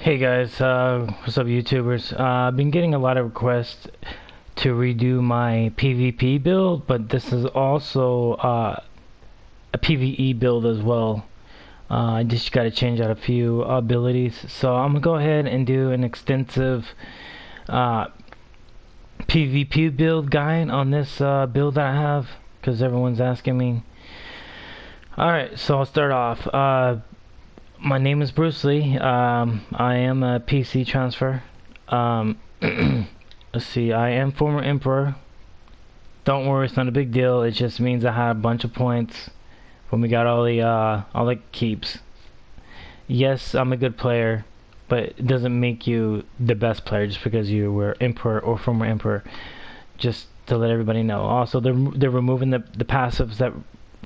Hey guys, what's up YouTubers? I've been getting a lot of requests to redo my PvP build, but this is also a PvE build as well. I just gotta change out a few abilities, so I'm gonna go ahead and do an extensive PvP build guide on this build that I have, because everyone's asking me. Alright, so I'll start off. My name is Bruce Lee. I am a PC transfer. Let's see, I am former Emperor. Don't worry, it's not a big deal. It just means I had a bunch of points when we got all the keeps. Yes, I'm a good player, but it doesn't make you the best player just because you were Emperor or former Emperor. Just to let everybody know. Also, they're removing the passives that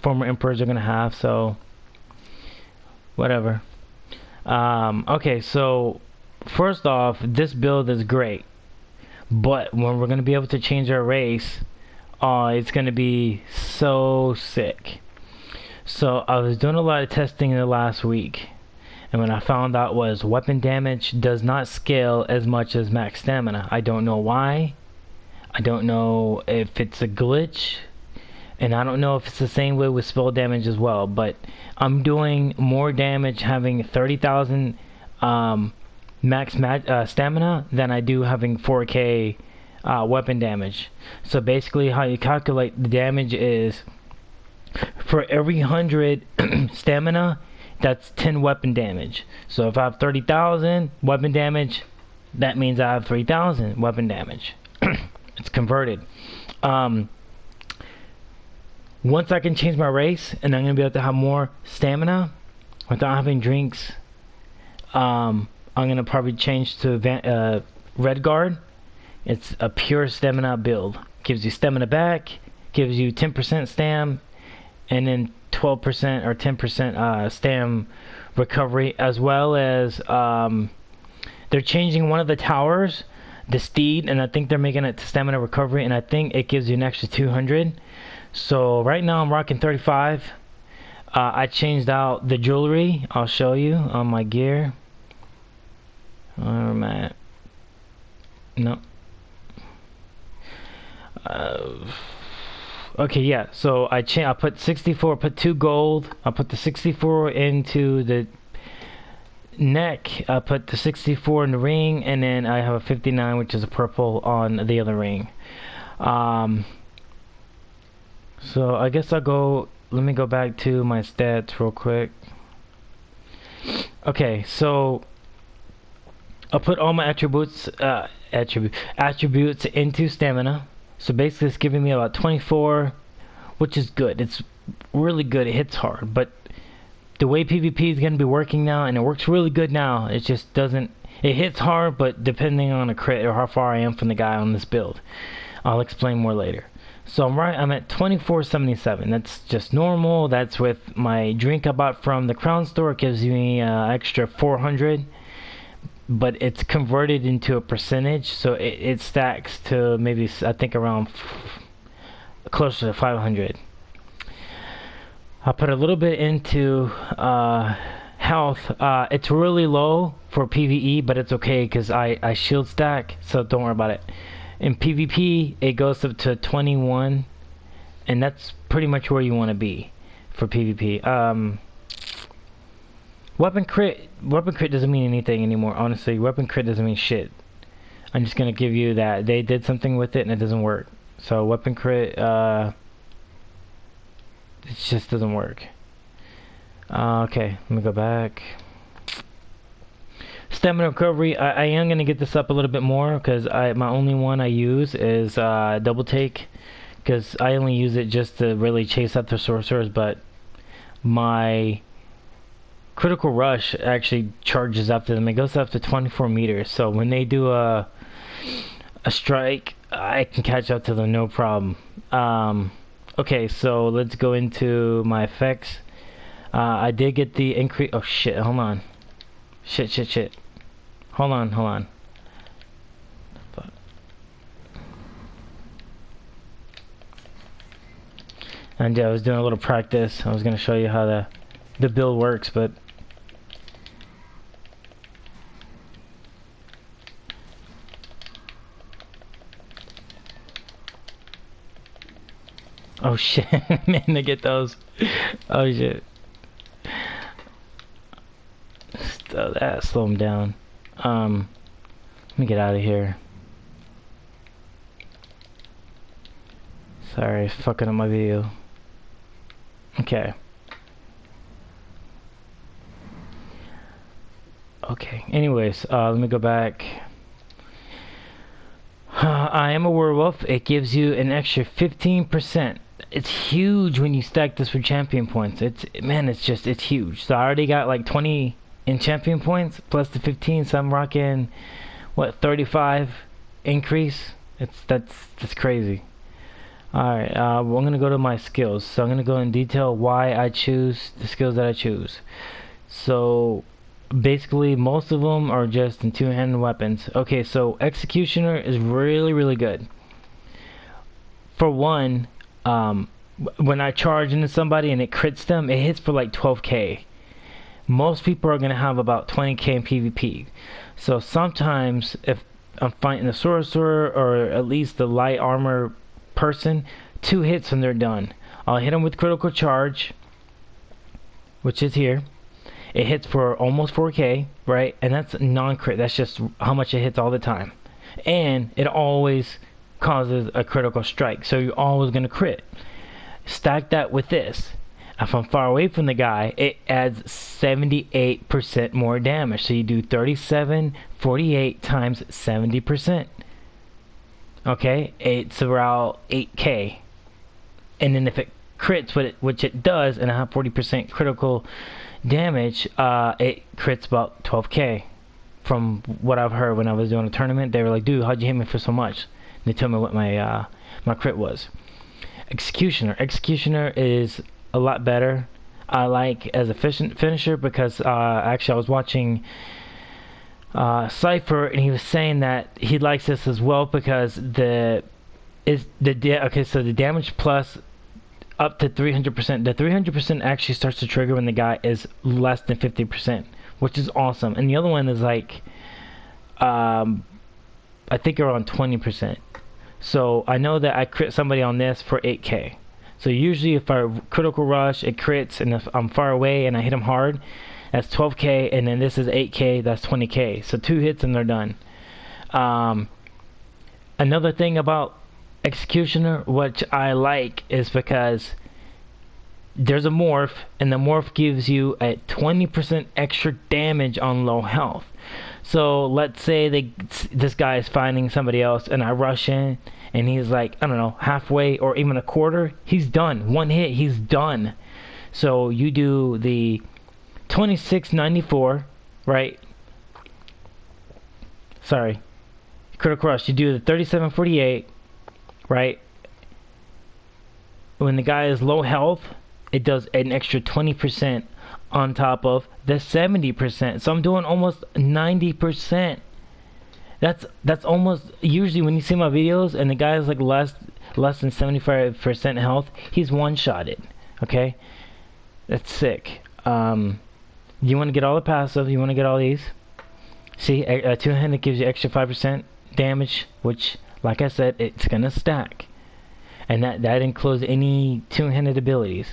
former Emperors are gonna have, so whatever. Okay, so first off, this build is great, but when we're gonna be able to change our race, it's gonna be so sick. So I was doing a lot of testing in the last week, and when I found out was weapon damage does not scale as much as max stamina. I don't know why. I don't know if it's a glitch, and I don't know if it's the same way with spell damage as well, but I'm doing more damage having 30,000 max stamina than I do having 4K weapon damage. So basically how you calculate the damage is for every 100 stamina, that's 10 weapon damage. So if I have 30,000 weapon damage, that means I have 3,000 weapon damage. It's converted. Once I can change my race and I'm gonna be able to have more stamina without having drinks, I'm gonna probably change to Red Guard. It's a pure stamina build. Gives you stamina back, gives you 10% stam, and then 12% or 10% stam recovery, as well as they're changing one of the towers, the steed, and I think they're making it to stamina recovery, and I think it gives you an extra 200. So right now I'm rocking 35. I changed out the jewelry. I'll show you on my gear. Where am I at? No. Okay, yeah. So I put 64. Put 2 gold. I put the 64 into the neck. I put the 64 in the ring, and then I have a 59, which is a purple on the other ring. So I guess let me go back to my stats real quick. Okay, so I'll put all my attributes into stamina. So basically it's giving me about 24, which is good. It's really good. It hits hard, but the way PvP is going to be working now, and it works really good now, it just doesn't, it hits hard, but depending on a crit or how far I am from the guy on this build. I'll explain more later. So I'm at 2477. That's just normal. That's with my drink I bought from the Crown store. It gives me extra 400, but it's converted into a percentage, so it stacks to maybe, I think, around closer to 500. I'll put a little bit into health. It's really low for PvE, but it's okay because I shield stack, so don't worry about it. In PvP, it goes up to 21, and that's pretty much where you want to be for PvP. Weapon crit doesn't mean anything anymore, honestly. Weapon crit doesn't mean shit. I'm just gonna give you that they did something with it and it doesn't work. So weapon crit, it just doesn't work. Okay, let me go back. Stamina recovery, I am going to get this up a little bit more because my only one I use is double take, because I only use it just to really chase after sorcerers, but my critical rush actually charges after them. It goes up to 24 meters, so when they do a strike, I can catch up to them no problem. Okay, so let's go into my effects. I did get the increase. Oh shit, hold on. Shit. Hold on. And I was doing a little practice. I was going to show you how the build works, but Oh shit, man, to get those. Oh shit. That slow him down. Let me get out of here. Sorry, fucking up my video. Okay. Okay, anyways, let me go back. I am a werewolf. It gives you an extra 15%. It's huge when you stack this with champion points. It's huge. So I already got like 20 in champion points plus the 15, so I'm rocking what, 35 increase. That's crazy. Alright, well, I'm gonna go to my skills. So I'm gonna go in detail why I choose the skills that I choose. So basically most of them are just in two-handed weapons. Okay, so Executioner is really good. For one, when I charge into somebody and it crits them, it hits for like 12k. Most people are gonna have about 20k in PvP. So sometimes if I'm fighting a sorcerer or at least the light armor person, 2 hits and they're done. I'll hit them with critical charge, which is here. It hits for almost 4k, right? And that's non-crit. That's just how much it hits all the time. And it always causes a critical strike, so you're always going to crit. Stack that with this. If I'm far away from the guy, it adds 78% more damage. So you do 3748 times 70%. Okay, it's around 8k. And then if it crits, which it does, and I have 40% critical damage, it crits about 12k. From what I've heard when I was doing a tournament, they were like, dude, how'd you hit me for so much? They told me what my my crit was. Executioner is a lot better. I like as a finisher because actually I was watching Cypher, and he was saying that he likes this as well because the damage plus up to 300%. The 300% actually starts to trigger when the guy is less than 50%, which is awesome. And the other one is like I think around 20%. So I know that I crit somebody on this for 8k. So usually if I critical rush, it crits, and if I'm far away and I hit him hard, that's 12k, and then this is 8k, that's 20k. So 2 hits and they're done. Another thing about Executioner, which I like, is because there's a morph, and the morph gives you a 20% extra damage on low health. So let's say this guy is finding somebody else, and I rush in, and he's like, I don't know, halfway or even a quarter, he's done. 1 hit, he's done. So you do the 2694, right? Sorry, critical rush. You do the 3748, right? When the guy is low health, it does an extra 20% on top of the 70%. So I'm doing almost 90%. That's almost, usually when you see my videos and the guy is like less than 75% health, he's one-shotted. Okay, that's sick. You want to get all the passive, you want to get all these. See, a two-handed gives you extra 5% damage, which, like I said, it's gonna stack, and that includes any two-handed abilities.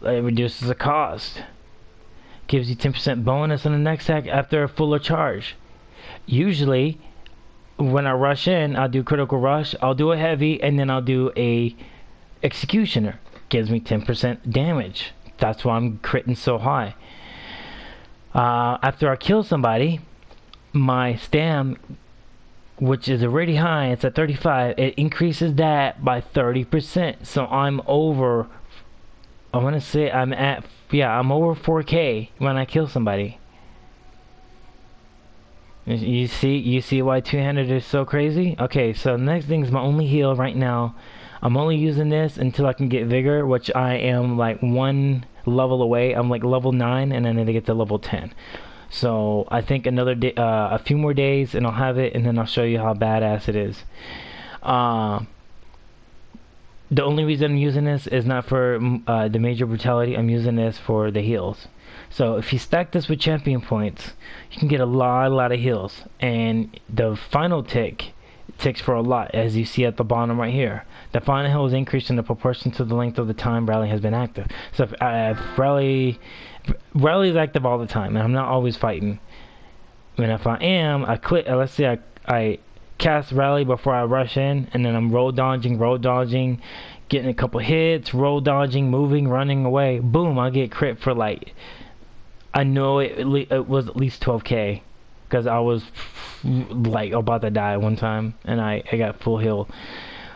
It reduces the cost, gives you 10% bonus on the next attack after a fuller charge. Usually when I rush in, I'll do critical rush, I'll do a heavy, and then I'll do a executioner. Gives me 10% damage. That's why I'm critting so high. After I kill somebody, my stam, which is already high, it's at 35, it increases that by 30%. So I'm over, I want to say I'm over 4k when I kill somebody. You see why two-handed is so crazy? Okay, so the next thing is my only heal right now. I'm only using this until I can get vigor, which I am like 1 level away. I'm like level 9, and I need to get to level 10. So I think another day, a few more days, and I'll have it, and then I'll show you how badass it is. The only reason I'm using this is not for the major brutality. I'm using this for the heals. So if you stack this with champion points, you can get a lot of heals, and the final tick ticks for a lot, as you see at the bottom right here. The final health is increased in the proportion to the length of the time rally has been active. So if rally is active all the time, and I'm not always fighting. And if I am, I click. Let's say I cast rally before I rush in, and then I'm roll dodging, getting a couple hits, roll dodging, moving, running away. Boom! I get crit for like, I know it was at least 12k, because I was like about to die one time, and I got full heal.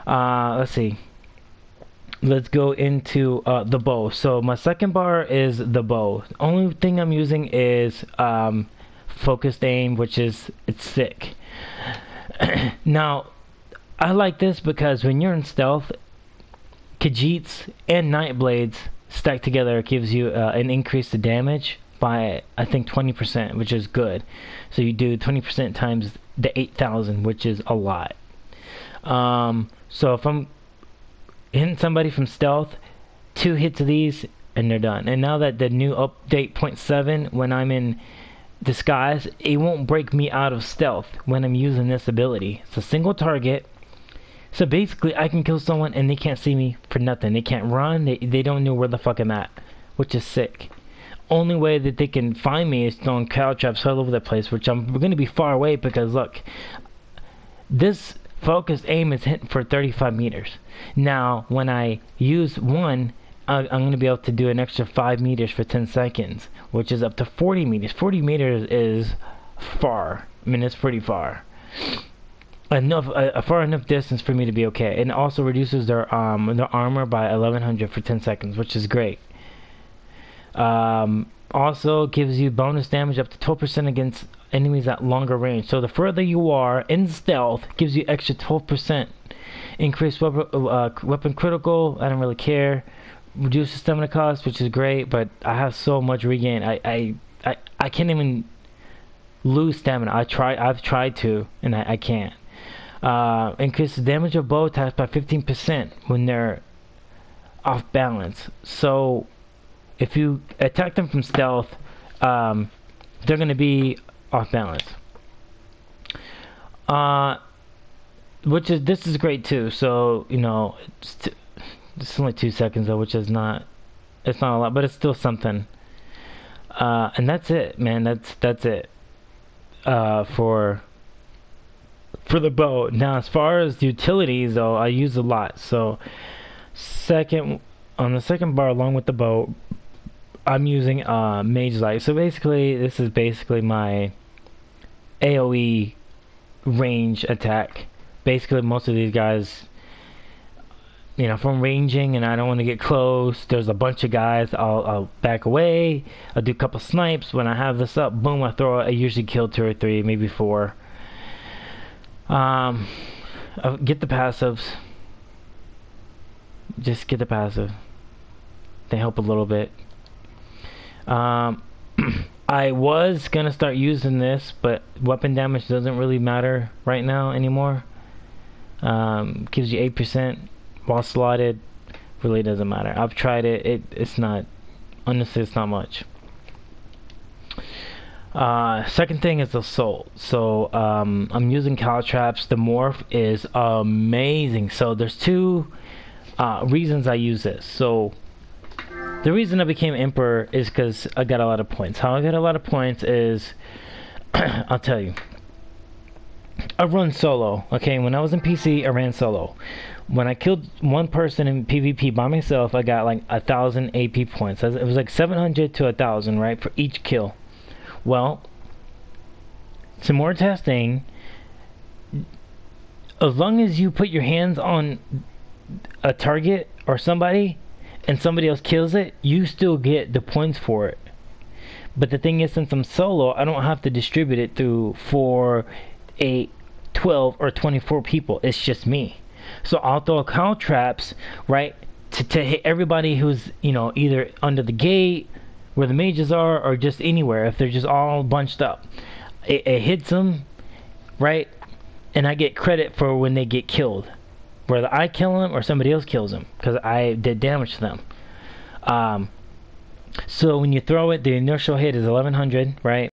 Let's see. Let's go into the bow. So my second bar is the bow. The only thing I'm using is focused aim, which is it's sick. Now, I like this because when you're in stealth, Khajiits and Nightblades stacked together gives you an increase to damage by I think 20%, which is good. So you do 20% times the 8,000, which is a lot. So if I'm hitting somebody from stealth, 2 hits of these and they're done. And now that the new update 0.7, when I'm in disguise, it won't break me out of stealth when I'm using this ability. It's a single target, so basically I can kill someone and they can't see me for nothing. They can't run, they don't know where the fuck I'm at, which is sick. Only way that they can find me is throwing cow traps all over the place, which I'm going to be far away because look, this focused aim is hitting for 35 meters. Now when I use one, I'm going to be able to do an extra 5 meters for 10 seconds, which is up to 40 meters. 40 meters is far. I mean, it's pretty far. A far enough distance for me to be okay. And it also reduces their armor by 1100 for 10 seconds, which is great. Also gives you bonus damage up to 12% against enemies at longer range. So the further you are in stealth, gives you extra 12%. Increased weapon critical, I don't really care. Reduce the stamina cost, which is great, but I have so much regain. I can't even lose stamina. I've tried to, and I can't. Increase the damage of bow attacks by 15% when they're off balance. So if you attack them from stealth, they're gonna be off balance. This is great too. So you know, it's only 2 seconds though, which is not, it's not a lot, but it's still something. And that's it, man. That's it for the bow. Now as far as utilities though, I use a lot. So on the second bar along with the bow, I'm using Mage Light. So basically this is basically my AoE range attack. Basically most of these guys, you know, if I'm ranging and I don't want to get close, there's a bunch of guys, I'll back away, I'll do a couple snipes. When I have this up, boom, I throw it. I usually kill 2 or 3, maybe 4. I'll get the passives. Just get the passive. They help a little bit. I was gonna start using this, but weapon damage doesn't really matter right now anymore. Gives you 8%. While slotted, really doesn't matter. I've tried it. It's not, honestly, it's not much. Second thing is assault. So I'm using cow traps. The morph is amazing. So there's 2 reasons I use this. So the reason I became Emperor is because I got a lot of points. How I got a lot of points is, I'll tell you. I run solo. Okay, when I was in PC, I ran solo. When I killed one person in PvP by myself, I got like 1,000 AP points. It was like 700 to 1,000, right, for each kill. Well, some more testing. As long as you put your hands on a target or somebody, and somebody else kills it, you still get the points for it. But the thing is, since I'm solo, I don't have to distribute it through 4, 8, 12, or 24 people. It's just me. So I'll throw cow traps, right, to hit everybody who's, you know, either under the gate, where the mages are, or just anywhere, if they're just all bunched up. It hits them, right, and I get credit for when they get killed. Whether I kill them or somebody else kills them, because I did damage to them. So when you throw it, the initial hit is 1100, right?